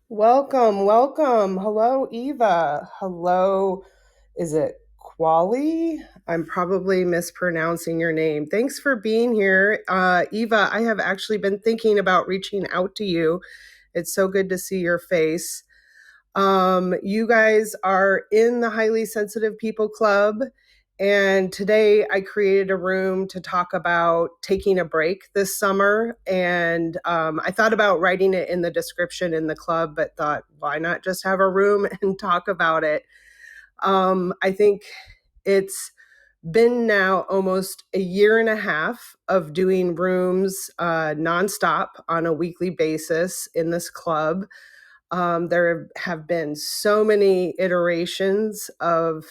Welcome, welcome. Hello, Eva. Hello, is it Quali? I'm probably mispronouncing your name. Thanks for being here. Eva, I have actually been thinking about reaching out to you. It's so good to see your face. You guys are in the Highly Sensitive People Club. And today I created a room to talk about taking a break this summer. And I thought about writing it in the description in the club, but thought, why not just have a room and talk about it? I think it's been now almost a year and a half of doing rooms nonstop on a weekly basis in this club. There have been so many iterations of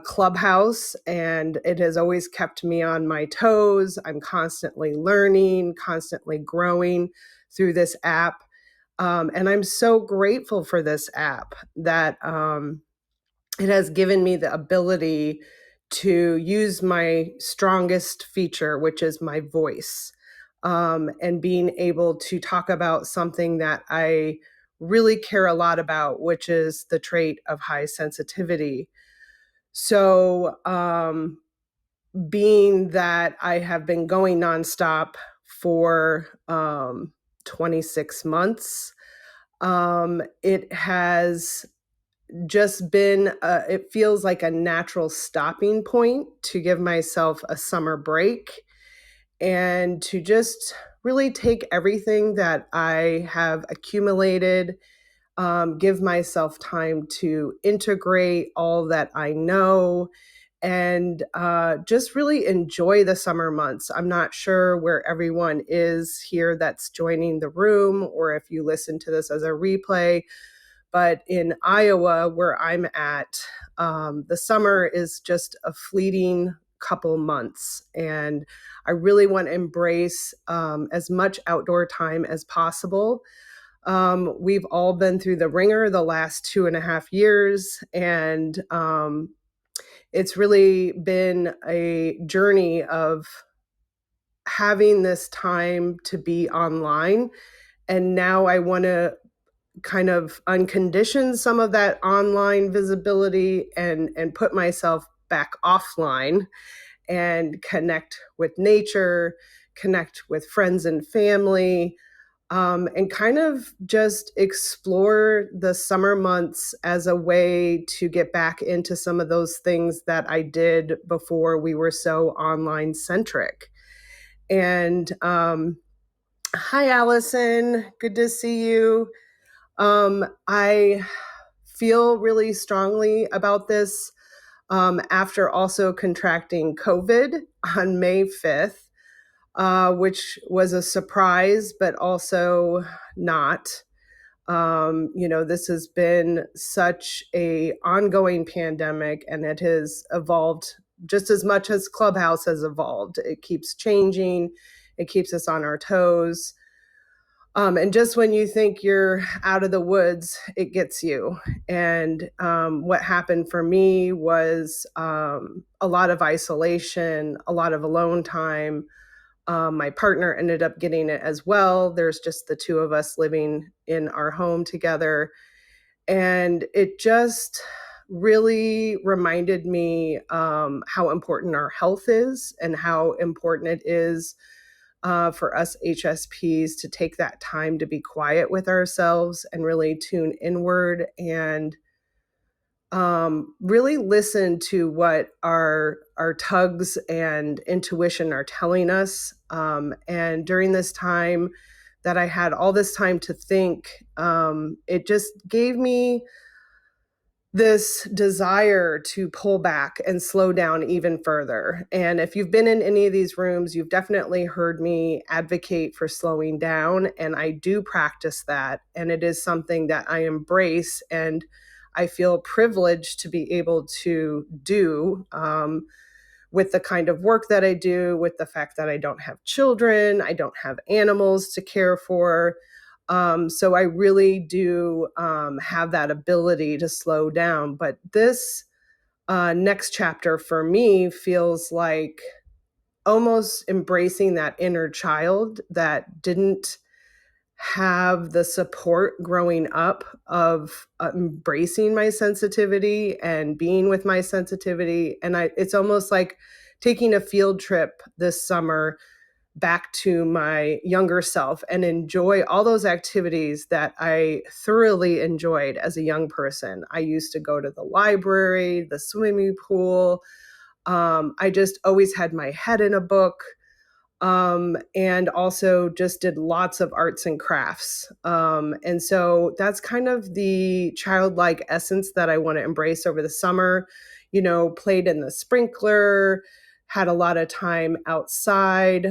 Clubhouse, and it has always kept me on my toes. I'm constantly learning, constantly growing through this app. And I'm so grateful for this app that it has given me the ability to use my strongest feature, which is my voice, and being able to talk about something that I really care a lot about, which is the trait of high sensitivity. So, being that I have been going nonstop for 26 months, it has just been, it feels like a natural stopping point to give myself a summer break and to just really take everything that I have accumulated, give myself time to integrate all that I know, and just really enjoy the summer months. I'm not sure where everyone is here that's joining the room, or if you listen to this as a replay, but in Iowa, where I'm at, the summer is just a fleeting couple months. And I really want to embrace as much outdoor time as possible. We've all been through the ringer the last 2.5 years, and it's really been a journey of having this time to be online. And now I want to kind of uncondition some of that online visibility and put myself back offline and connect with nature, connect with friends and family, and kind of just explore the summer months as a way to get back into some of those things that I did before we were so online centric. And hi, Allison. Good to see you. I feel really strongly about this after also contracting COVID on May 5th, which was a surprise, but also not. This has been such a ongoing pandemic, and it has evolved just as much as Clubhouse has evolved. It keeps changing. It keeps us on our toes. And just when you think you're out of the woods, it gets you. And what happened for me was a lot of isolation, a lot of alone time. My partner ended up getting it as well. There's just the two of us living in our home together. And it just really reminded me how important our health is and how important it is for us HSPs to take that time to be quiet with ourselves and really tune inward and really listen to what our tugs and intuition are telling us. And during this time that I had all this time to think, it just gave me this desire to pull back and slow down even further. And if you've been in any of these rooms, you've definitely heard me advocate for slowing down. And I do practice that. And it is something that I embrace and I feel privileged to be able to do with the kind of work that I do, with the fact that I don't have children, I don't have animals to care for. So I really do have that ability to slow down. But this next chapter for me feels like almost embracing that inner child that didn't have the support growing up of embracing my sensitivity and being with my sensitivity. And it's almost like taking a field trip this summer back to my younger self and enjoy all those activities that I thoroughly enjoyed as a young person. I used to go to the library, the swimming pool. I just always had my head in a book, and also just did lots of arts and crafts. And so that's kind of the childlike essence that I want to embrace over the summer. Played in the sprinkler, had a lot of time outside,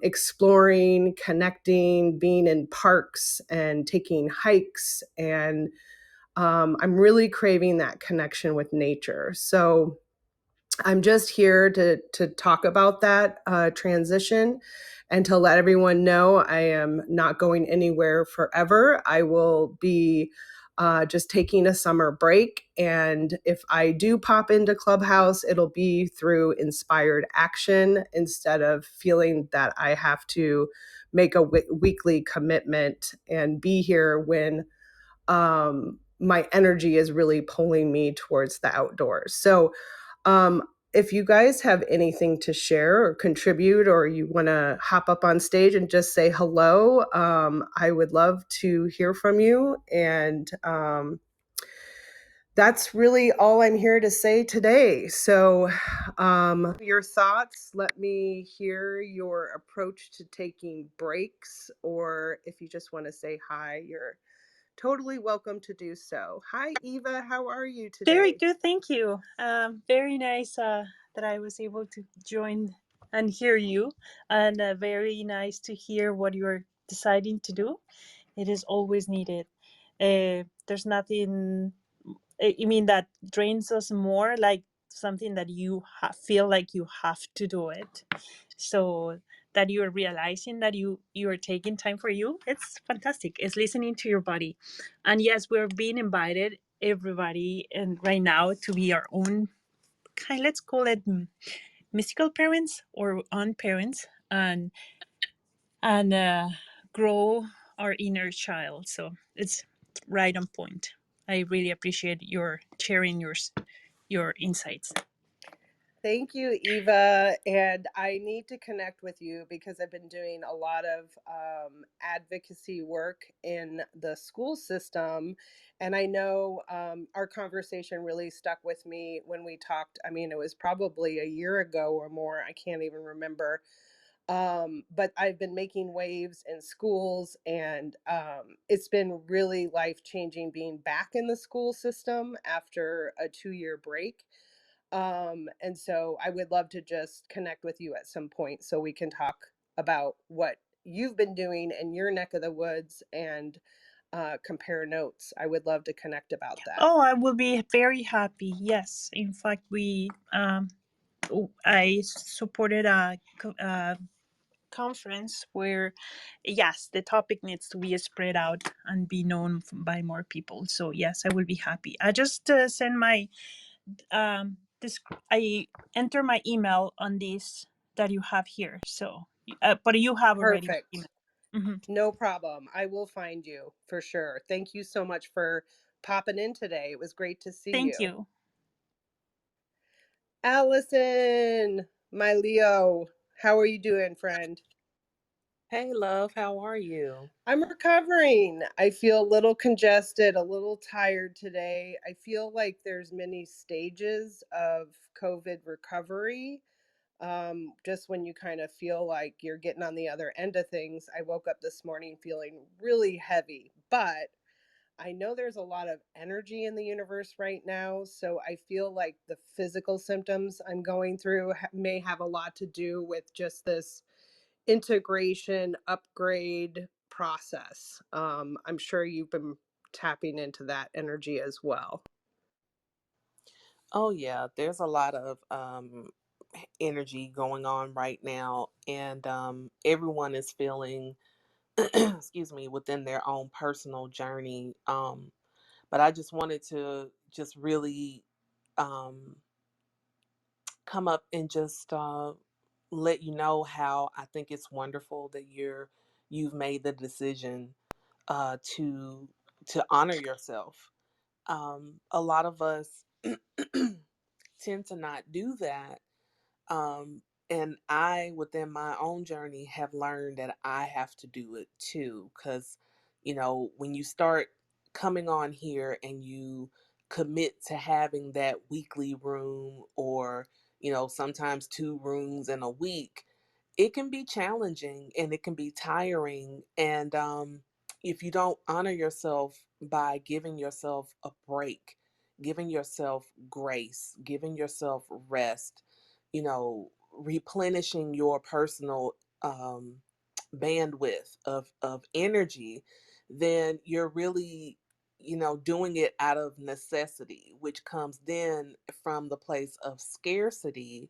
exploring, connecting, being in parks and taking hikes. And I'm really craving that connection with nature. So I'm just here to talk about that transition and to let everyone know I am not going anywhere forever. I will be just taking a summer break. And if I do pop into Clubhouse, it'll be through inspired action instead of feeling that I have to make a weekly commitment and be here when my energy is really pulling me towards the outdoors. So, if you guys have anything to share or contribute, or you want to hop up on stage and just say hello, I would love to hear from you. And that's really all I'm here to say today. So, your thoughts, let me hear your approach to taking breaks, or if you just want to say hi, you're totally welcome to do so. Hi, Eva. How are you Very today? good, thank you. Very nice that I was able to join and hear you, and very nice to hear what you're deciding to do. It is always needed. There's nothing, I mean, that drains us more, like something that you feel like you have to do it. So that you're realizing that you are taking time for you, it's fantastic. It's listening to your body. And yes, we're being invited, everybody, and right now, to be our own kind, let's call it, mystical parents or on parents, and grow our inner child. So it's right on point. I really appreciate your sharing your insights. Thank you, Eva. And I need to connect with you because I've been doing a lot of advocacy work in the school system. And I know our conversation really stuck with me when we talked. I mean, it was probably a year ago or more. I can't even remember. But I've been making waves in schools, and it's been really life changing being back in the school system after a 2-year break. And so I would love to just connect with you at some point so we can talk about what you've been doing in your neck of the woods and compare notes. I would love to connect about that. Oh, I will be very happy. Yes, in fact, I supported a conference where, yes, the topic needs to be spread out and be known by more people. So yes, I will be happy. I just send my this I enter my email on this that you have here. So but you have already my email. Perfect. Hmm. No problem. I will find you for sure. Thank you so much for popping in today. It was great to see Thank you. you. Allison, my Leo, how are you doing, friend? Hey, love, how are you? I'm recovering. I feel a little congested, a little tired today. I feel like there's many stages of COVID recovery. Just when you kind of feel like you're getting on the other end of things, I woke up this morning feeling really heavy, but I know there's a lot of energy in the universe right now. So I feel like the physical symptoms I'm going through may have a lot to do with just this integration upgrade process. I'm sure you've been tapping into that energy as well. Oh, yeah, there's a lot of energy going on right now, and everyone is feeling, excuse me, within their own personal journey. But I just wanted to just really um, come up and just let you know how I think it's wonderful that you're you've made the decision to honor yourself. A lot of us tend to not do that. And I, within my own journey, have learned that I have to do it too. Because, when you start coming on here and you commit to having that weekly room, or, sometimes two rooms in a week, it can be challenging and it can be tiring. And if you don't honor yourself by giving yourself a break, giving yourself grace, giving yourself rest, replenishing your personal bandwidth of energy, then you're really, doing it out of necessity, which comes then from the place of scarcity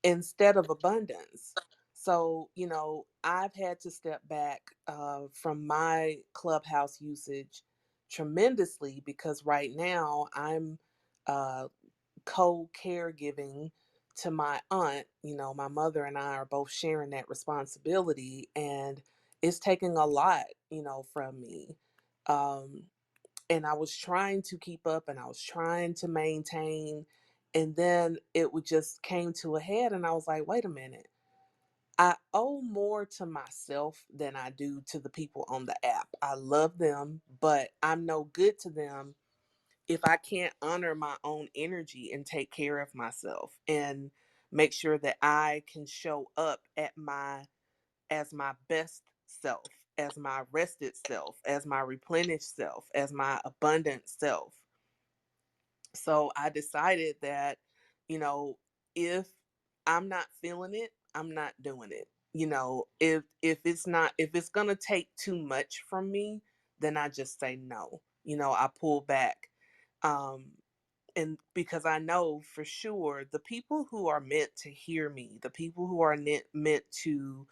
instead of abundance. So, I've had to step back from my Clubhouse usage tremendously, because right now I'm uh, co caregiving to my aunt. My mother and I are both sharing that responsibility, and it's taking a lot, from me. Um, and I was trying to keep up and I was trying to maintain. And then it would just came to a head, and I was like, wait a minute. I owe more to myself than I do to the people on the app. I love them, but I'm no good to them if I can't honor my own energy and take care of myself and make sure that I can show up at my as my best self, as my rested self, as my replenished self, as my abundant self. So I decided that, you know, if I'm not feeling it, I'm not doing it. If it's gonna take too much from me, then I just say no. I pull back. Um, and because I know for sure the people who are meant to hear me, the people who are meant to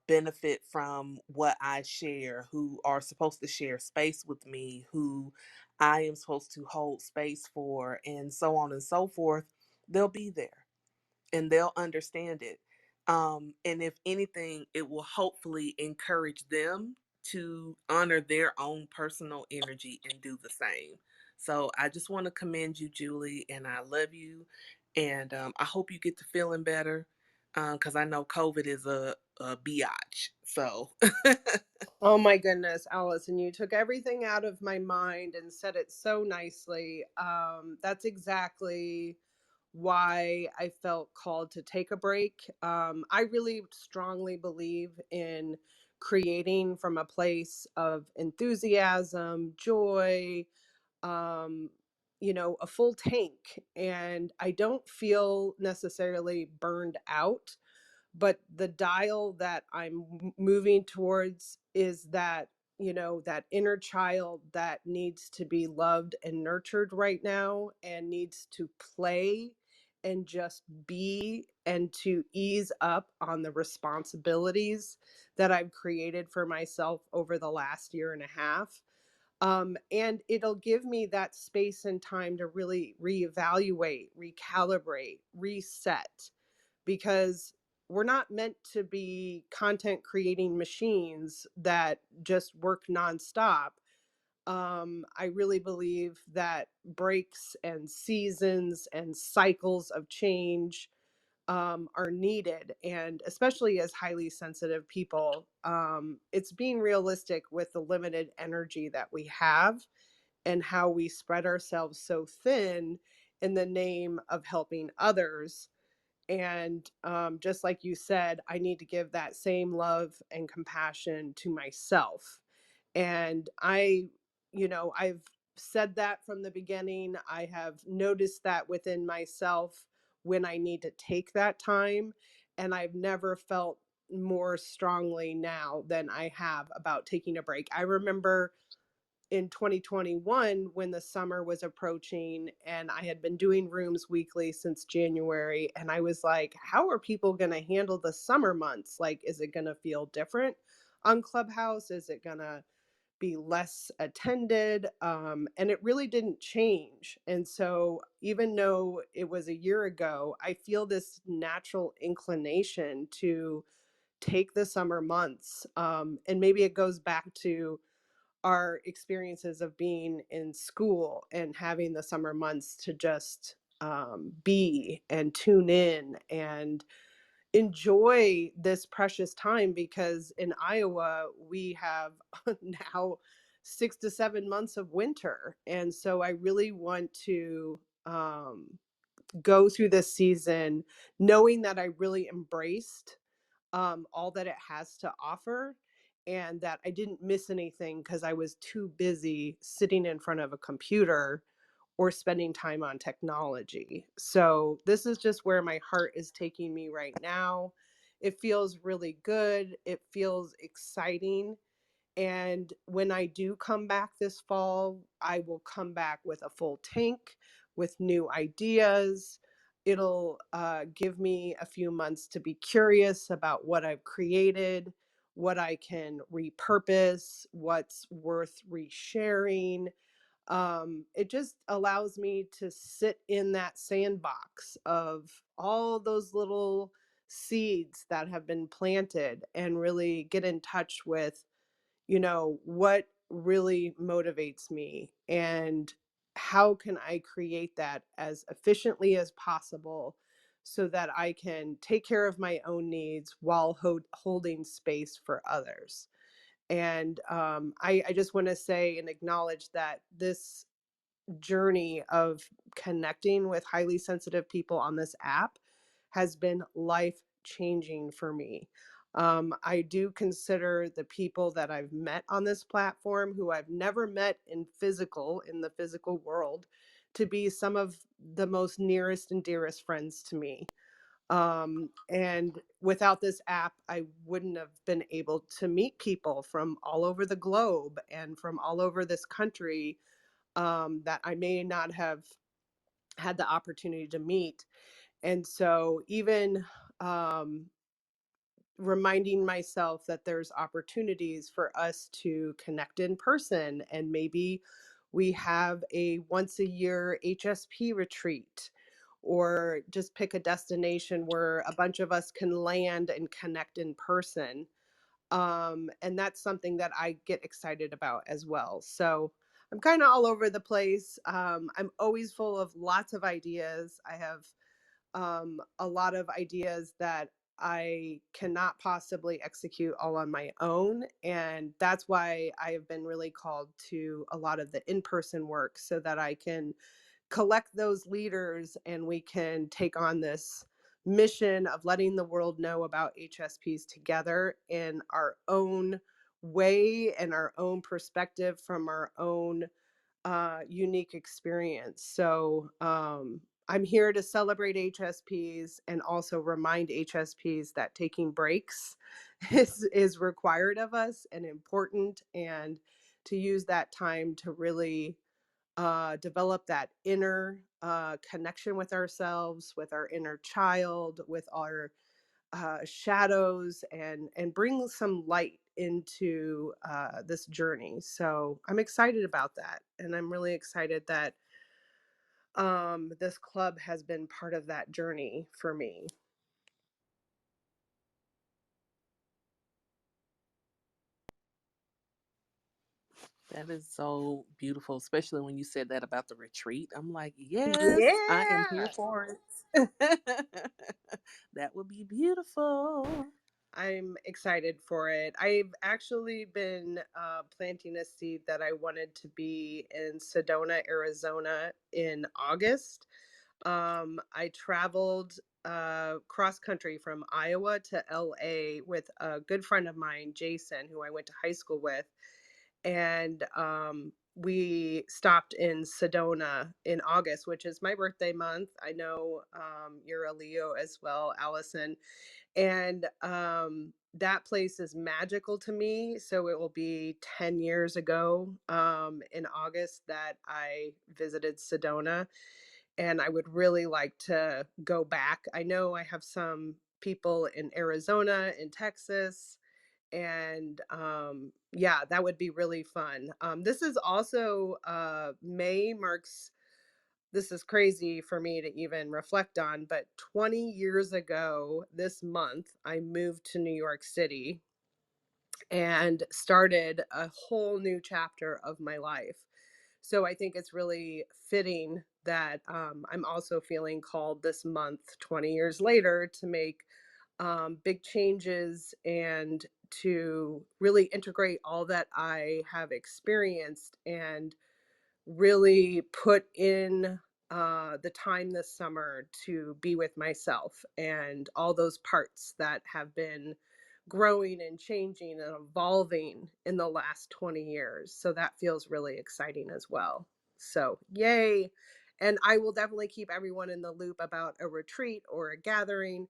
benefit from what I share, who are supposed to share space with me, who I am supposed to hold space for, and so on and so forth, they'll be there and they'll understand it. And if anything, it will hopefully encourage them to honor their own personal energy and do the same. So I just want to commend you, Julie, and I love you. And I hope you get to feeling better, because I know COVID is a biatch. So, Oh my goodness, Allison, you took everything out of my mind and said it so nicely. That's exactly why I felt called to take a break. I really strongly believe in creating from a place of enthusiasm, joy, um, a full tank. And I don't feel necessarily burned out, but the dial that I'm moving towards is that, that inner child that needs to be loved and nurtured right now and needs to play and just be, and to ease up on the responsibilities that I've created for myself over the last year and a half. And it'll give me that space and time to really reevaluate, recalibrate, reset, because we're not meant to be content creating machines that just work nonstop. I really believe that breaks and seasons and cycles of change are needed. And especially as highly sensitive people, it's being realistic with the limited energy that we have and how we spread ourselves so thin in the name of helping others. And just like you said, I need to give that same love and compassion to myself. And I've said that from the beginning. I have noticed that within myself when I need to take that time. And I've never felt more strongly now than I have about taking a break. I remember in 2021 when the summer was approaching and I had been doing rooms weekly since January, and I was like, how are people going to handle the summer months? Like, is it going to feel different on Clubhouse? Is it going to be less attended? And it really didn't change. And so even though it was a year ago, I feel this natural inclination to take the summer months. And maybe it goes back to our experiences of being in school and having the summer months to just be and tune in and enjoy this precious time, because in Iowa we have now 6 to 7 months of winter. And so I really want to go through this season knowing that I really embraced all that it has to offer, and that I didn't miss anything because I was too busy sitting in front of a computer or spending time on technology. So this is just where my heart is taking me right now. It feels really good. It feels exciting. And when I do come back this fall, I will come back with a full tank, with new ideas. It'll give me a few months to be curious about what I've created, what I can repurpose, what's worth resharing. It just allows me to sit in that sandbox of all those little seeds that have been planted and really get in touch with, what really motivates me, and how can I create that as efficiently as possible so that I can take care of my own needs while holding space for others. And I just want to say and acknowledge that this journey of connecting with highly sensitive people on this app has been life changing for me. I do consider the people that I've met on this platform, who I've never met in the physical world, to be some of the most nearest and dearest friends to me. And without this app, I wouldn't have been able to meet people from all over the globe and from all over this country, that I may not have had the opportunity to meet. And so, even um, reminding myself that there's opportunities for us to connect in person, and maybe we have a once a year HSP retreat, or just pick a destination where a bunch of us can land and connect in person. And that's something that I get excited about as well. So I'm kind of all over the place. I'm always full of lots of ideas. I have a lot of ideas that I cannot possibly execute all on my own. And that's why I have been really called to a lot of the in person work, so that I can collect those leaders and we can take on this mission of letting the world know about HSPs together in our own way and our own perspective from our own unique experience. So I'm here to celebrate HSPs and also remind HSPs that taking breaks is required of us and important, and to use that time to really develop that inner connection with ourselves, with our inner child, with our shadows, and bring some light into this journey. So I'm excited about that, and I'm really excited that this club has been part of that journey for me. That is so beautiful, especially when you said that about the retreat. I'm like, yes, I am here Yeah. for it. That would be beautiful. I'm excited for it. I've actually been planting a seed that I wanted to be in Sedona, Arizona in August. I traveled cross country from Iowa to LA with a good friend of mine, Jason, who I went to high school with. And we stopped in Sedona in August, which is my birthday month. I know you're a Leo as well, Allison. And that place is magical to me. So it will be 10 years ago in August that I visited Sedona. And I would really like to go back. I know I have some people in Arizona, in Texas, and yeah, that would be really fun. This is also May marks this is crazy for me to even reflect on, but 20 years ago this month, I moved to New York City and started a whole new chapter of my life. So I think it's really fitting that I'm also feeling called this month, 20 years later, to make big changes and to really integrate all that I have experienced and really put in the time this summer to be with myself and all those parts that have been growing and changing and evolving in the last 20 years. So that feels really exciting as well. So, yay. And I will definitely keep everyone in the loop about a retreat or a gathering.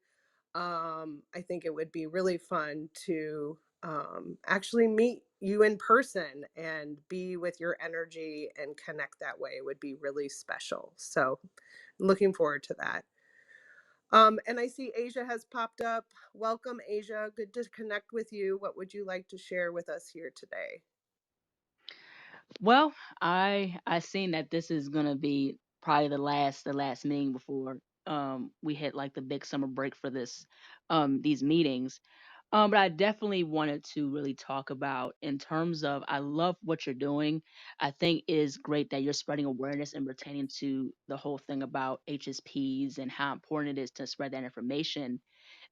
I think it would be really fun to actually meet you in person and be with your energy and connect that way. It would be really special. So, looking forward to that. And I see Asia has popped up. Welcome, Asia. Good to connect with you. What would you like to share with us here today? Well, I seen that this is gonna be probably the last meeting before we hit like the big summer break for this these meetings. But I definitely wanted to really talk about in terms of I love what you're doing. I think it is great that you're spreading awareness and pertaining to the whole thing about HSPs and how important it is to spread that information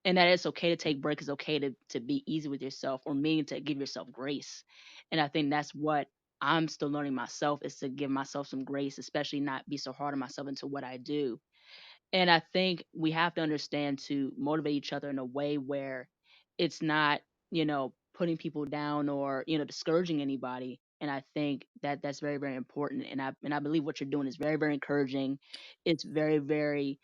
and that it's okay to take breaks. It's okay to be easy with yourself or meaning to give yourself grace. And I think that's what I'm still learning myself is to give myself some grace, especially not be so hard on myself into what I do. And I think we have to understand to motivate each other in a way where it's not, putting people down or, discouraging anybody. And I think that that's very, very important. And I believe what you're doing is very, very encouraging. It's very, very,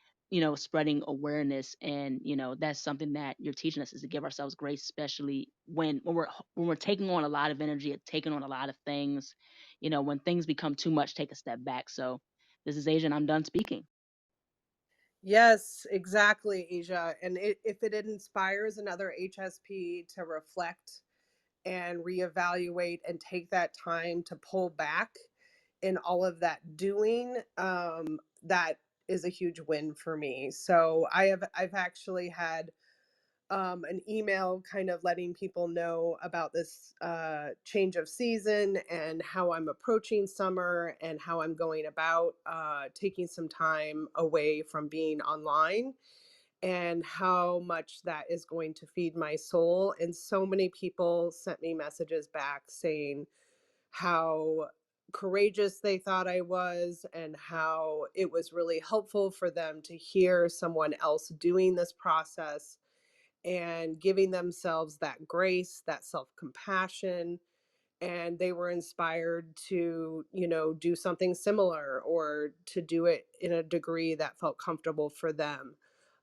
spreading awareness. And, that's something that you're teaching us is to give ourselves grace, especially when we're taking on a lot of energy, taking on a lot of things, when things become too much, take a step back. So this is Asian. I'm done speaking. Yes, exactly, Asia. And if it inspires another HSP to reflect and reevaluate and take that time to pull back in all of that doing, that is a huge win for me. So I've actually had an email kind of letting people know about this change of season and how I'm approaching summer and how I'm going about taking some time away from being online and how much that is going to feed my soul. And so many people sent me messages back saying how courageous they thought I was and how it was really helpful for them to hear someone else doing this process and giving themselves that grace, that self compassion. And they were inspired to, do something similar or to do it in a degree that felt comfortable for them.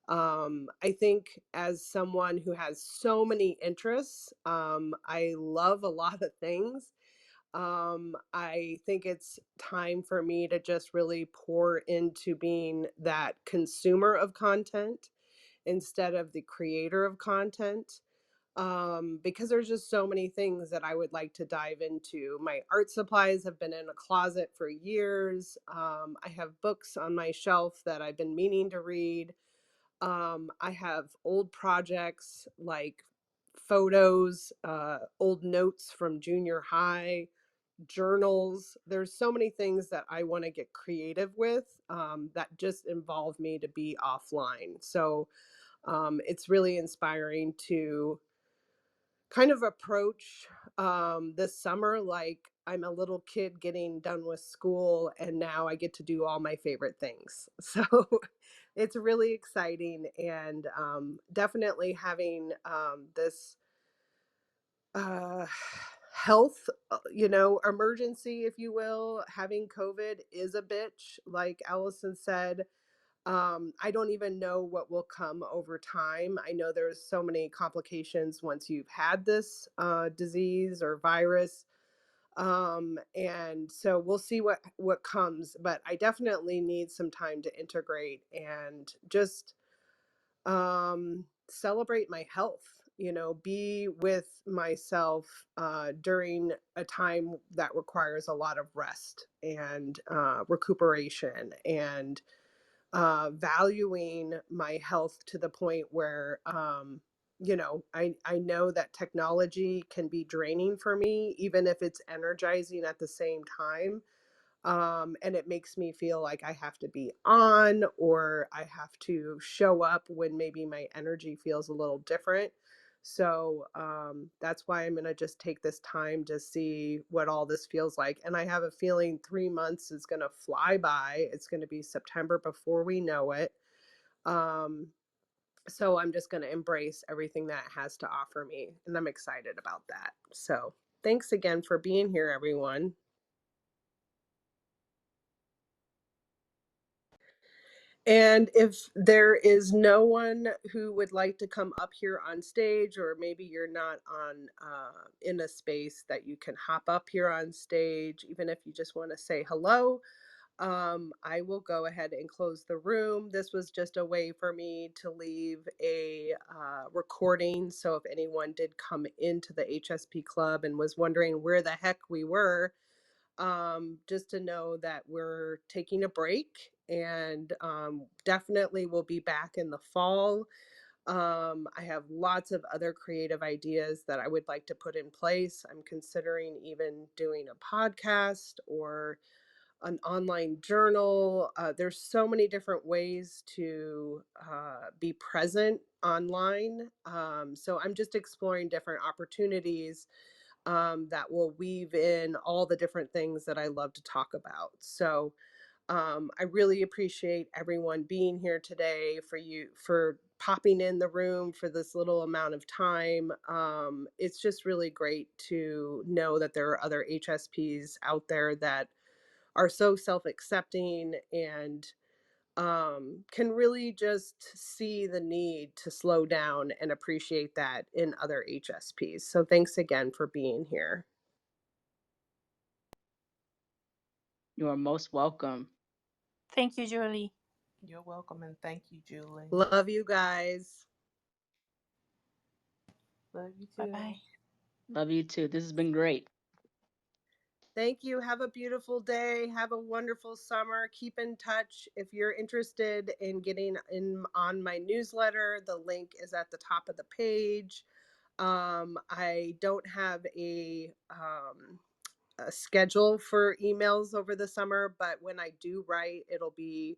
I think as someone who has so many interests, I love a lot of things. I think it's time for me to just really pour into being that consumer of content instead of the creator of content. Because there's just so many things that I would like to dive into. My art supplies have been in a closet for years. I have books on my shelf that I've been meaning to read. I have old projects like photos, old notes from junior high, journals. There's so many things that I want to get creative with that just involve me to be offline. So it's really inspiring to kind of approach this summer like I'm a little kid getting done with school and now I get to do all my favorite things. So it's really exciting and definitely having this uh, health, emergency, if you will. Having COVID is a bitch, like Allison said. I don't even know what will come over time. I know there's so many complications once you've had this disease or virus. And so we'll see what comes, but I definitely need some time to integrate and just celebrate my health. be with myself during a time that requires a lot of rest and recuperation and valuing my health to the point where I know that technology can be draining for me, even if it's energizing at the same time. And it makes me feel like I have to be on, or I have to show up when maybe my energy feels a little different. So that's why I'm going to just take this time to see what all this feels like. And I have a feeling 3 months is going to fly by. It's going to be September before we know it. So I'm just going to embrace everything that it has to offer me. And I'm excited about that. So thanks again for being here, everyone. And if there is no one who would like to come up here on stage, or maybe you're not on in a space that you can hop up here on stage, even if you just want to say hello, I will go ahead and close the room. This was just a way for me to leave a recording. So if anyone did come into the HSP Club and was wondering where the heck we were, just to know that we're taking a break, and definitely we'll be back in the fall. I have lots of other creative ideas that I would like to put in place. I'm considering even doing a podcast or an online journal. There's so many different ways to be present online. So I'm just exploring different opportunities that will weave in all the different things that I love to talk about. So I really appreciate everyone being here today, for popping in the room for this little amount of time. It's just really great to know that there are other HSPs out there that are so self-accepting and can really just see the need to slow down and appreciate that in other HSPs. So thanks again for being here. You are most welcome. Thank you, Julie. You're welcome, and thank you, Julie. Love you guys. Love you Bye too. bye. Love you too. This has been great. Thank you. Have a beautiful day. Have a wonderful summer. Keep in touch. If you're interested in getting in on my newsletter, the link is at the top of the page. I don't have a schedule for emails over the summer, but when I do write, it'll be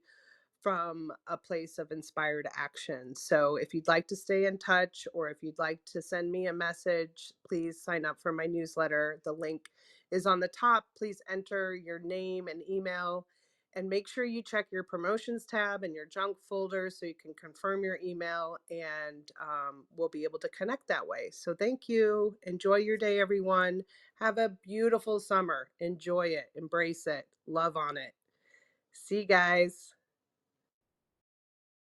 from a place of inspired action. So if you'd like to stay in touch, or if you'd like to send me a message, please sign up for my newsletter. The link is on the top. Please enter your name and email, and make sure you check your promotions tab and your junk folder so you can confirm your email, and we'll be able to connect that way. So thank you. Enjoy your day, everyone. Have a beautiful summer. Enjoy it. Embrace it. Love on it. See you guys.